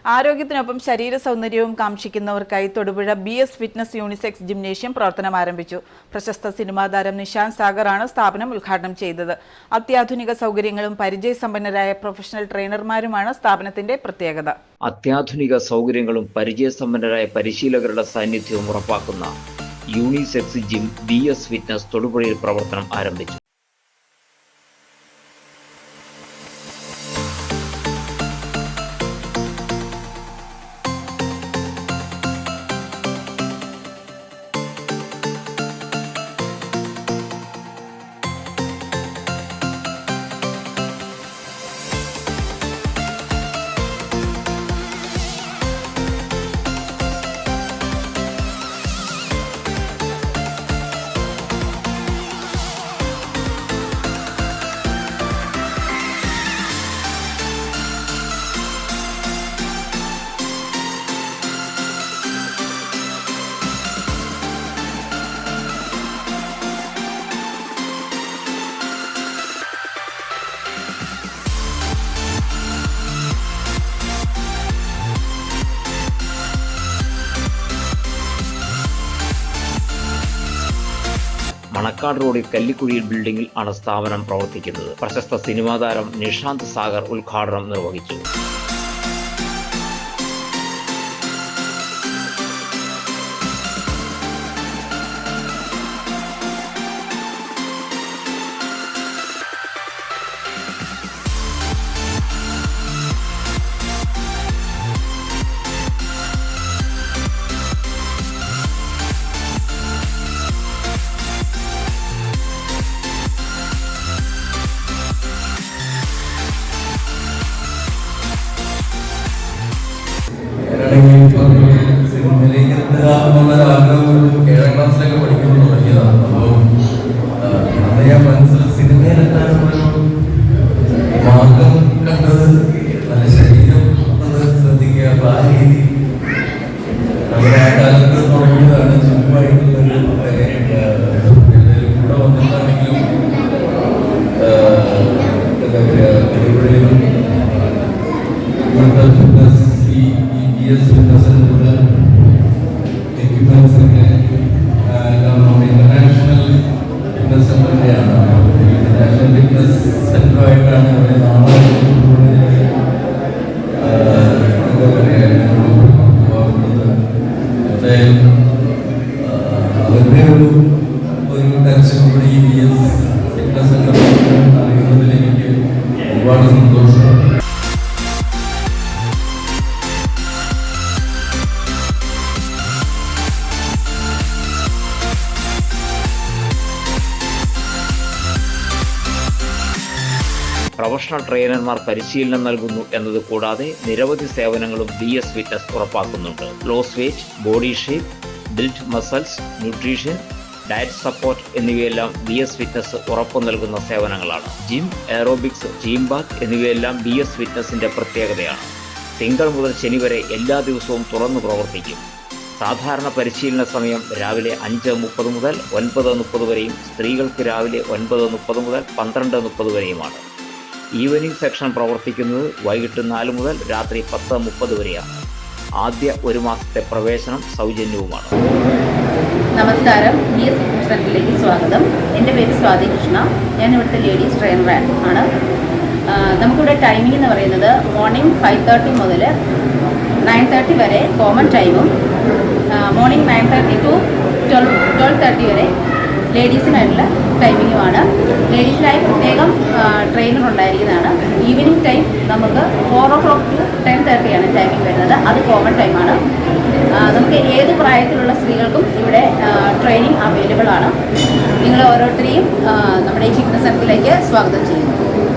ആരോഗ്യത്തിനൊപ്പം ശരീര സൗന്ദര്യവും കാംക്ഷിക്കുന്നവർക്കായി Thodupuzha BS fitness unisex gymnasium പ്രവർത്തനം ആരംഭിച്ചു. പ്രശസ്ത സിനിമാ താരം നിഷാന്ത് സാഗറാണ് സ്ഥാപനം ഉദ്ഘാടനം ചെയ്തത്. അത്യാധുനിക സൗകര്യങ്ങളും പരിചയസമ്പന്നരായ പ്രൊഫഷണൽ ട്രെയിനർമാരുമാണ് സ്ഥാപനത്തിന്റെ പ്രത്യേകത. അത്യാധുനിക സൗകര്യങ്ങളും പരിചയസമ്പന്നരായ പരിശീലകരുടെ സാന്നിധ്യവും ഉറപ്പാക്കുന്ന യൂണിസെക്സ് ജിം BS ഫിറ്റ്നസ് തൊടുപുഴയിൽ പ്രവർത്തനം ആരംഭിച്ചു. മണക്കാട് റോഡിൽ കല്ലിക്കുഴിയിൽ ബിൽഡിംഗിൽ ആണ് സ്ഥാപനം പ്രവർത്തിക്കുന്നത്. പ്രശസ്ത സിനിമാ താരം നിഷാന്ത് സാഗർ ഉദ്ഘാടനം നിർവഹിച്ചു. സിനിമയിലേക്ക് എത്തുക ആഗ്രഹം 7ാം ക്ലാസ്സിലൊക്കെ പഠിക്കുമ്പോൾ തുടങ്ങിയതാണ്. അപ്പോൾ അന്ന് ഞാൻ മനസ്സിൽ സിനിമയിലെത്താനുള്ളൊരു മാർഗം കണ്ടത് നല്ല ശരീരം ശ്രദ്ധിക്കുക. അപ്പോൾ ആ രീതി നമ്മുടെ ആ കാലത്ത് തുടങ്ങിയതാണ്. ചുമ്മായിട്ടുള്ളൊരു കൂടെ വന്നിട്ടാണെങ്കിലും BS ഫിറ്റ്നസ് എക്യുപ്മെന്റ്സ് ഒക്കെ ഇന്റർനാഷണൽ ഫിറ്റ്നസ് സെന്ററിൻ്റെയാണ്. ഇന്റർനാഷണൽ ഫിറ്റ്നസ് സെന്ററായിട്ടാണ് ഇവിടെ നാളെ എന്തായാലും അവരുടെ ഒരു ടച്ചും കൂടി ഈ BS ഫിറ്റ്നസ് സെന്റർ അറിയുന്നതിൽ എനിക്ക് ഒരുപാട് സന്തോഷം. പ്രൊഫഷണൽ ട്രെയിനർമാർ പരിശീലനം നൽകുന്നു എന്നത് കൂടാതെ നിരവധി സേവനങ്ങളും BS ഫിറ്റ്നസ് ഉറപ്പാക്കുന്നുണ്ട്. Lose weight, body shape, build muscles, nutrition, diet support എന്നിവയെല്ലാം BS ഫിറ്റ്നസ് ഉറപ്പു നൽകുന്ന സേവനങ്ങളാണ്. ജിം, എയറോബിക്സ്, ടീം ബാത്ത് എന്നിവയെല്ലാം BS ഫിറ്റ്നസിന്റെ പ്രത്യേകതയാണ്. തിങ്കൾ മുതൽ ശനി വരെ എല്ലാ ദിവസവും തുറന്നു പ്രവർത്തിക്കും. സാധാരണ പരിശീലന സമയം രാവിലെ 5:30 മുതൽ 9:30 വരെയും സ്ത്രീകൾക്ക് രാവിലെ 9:30 മുതൽ 12:30 വരെയുമാണ്. ഈവനിംഗ് സെക്ഷൻ പ്രവർത്തിക്കുന്നത് വൈകിട്ട് 4 മുതൽ രാത്രി 10:30 വരെയാണ്. ആദ്യ 1 മാസത്തെ പ്രവേശനം സൗജന്യവുമാണ്. നമസ്കാരം, BS ഫിറ്റ്നസ് സെന്ററിലേക്ക് സ്വാഗതം. എൻ്റെ പേര് സ്വാതി കൃഷ്ണ. ഞാൻ ഇവിടുത്തെ ലേഡീസ് ട്രെയിനർ ആണ്. നമുക്കിവിടെ ടൈമിംഗ് എന്ന് പറയുന്നത് മോർണിംഗ് 5:30 മുതൽ 9:30 വരെ കോമൺ ടൈമും മോർണിംഗ് 9:30 ടു 12:30 വരെ ലേഡീസിനായിട്ടുള്ള ടൈമിങ്ങുമാണ്. ലേഡീസിനായി പ്രത്യേകം ട്രെയിനർ ഉണ്ടായിരിക്കുന്നതാണ്. ഈവനിങ് ടൈം നമുക്ക് 4 o'clock to 10:30 ആണ് ടൈമിംഗ് വരുന്നത്. അത് കോമൺ ടൈമാണ്. നമുക്ക് ഏത് പ്രായത്തിലുള്ള സ്ത്രീകൾക്കും ഇവിടെ ട്രെയിനിങ് അവൈലബിൾ ആണ്. നിങ്ങൾ ഓരോരുത്തരെയും നമ്മുടെ ഈ ഫിറ്റ്നസ് സെന്ററിലേക്ക് സ്വാഗതം ചെയ്യുന്നു.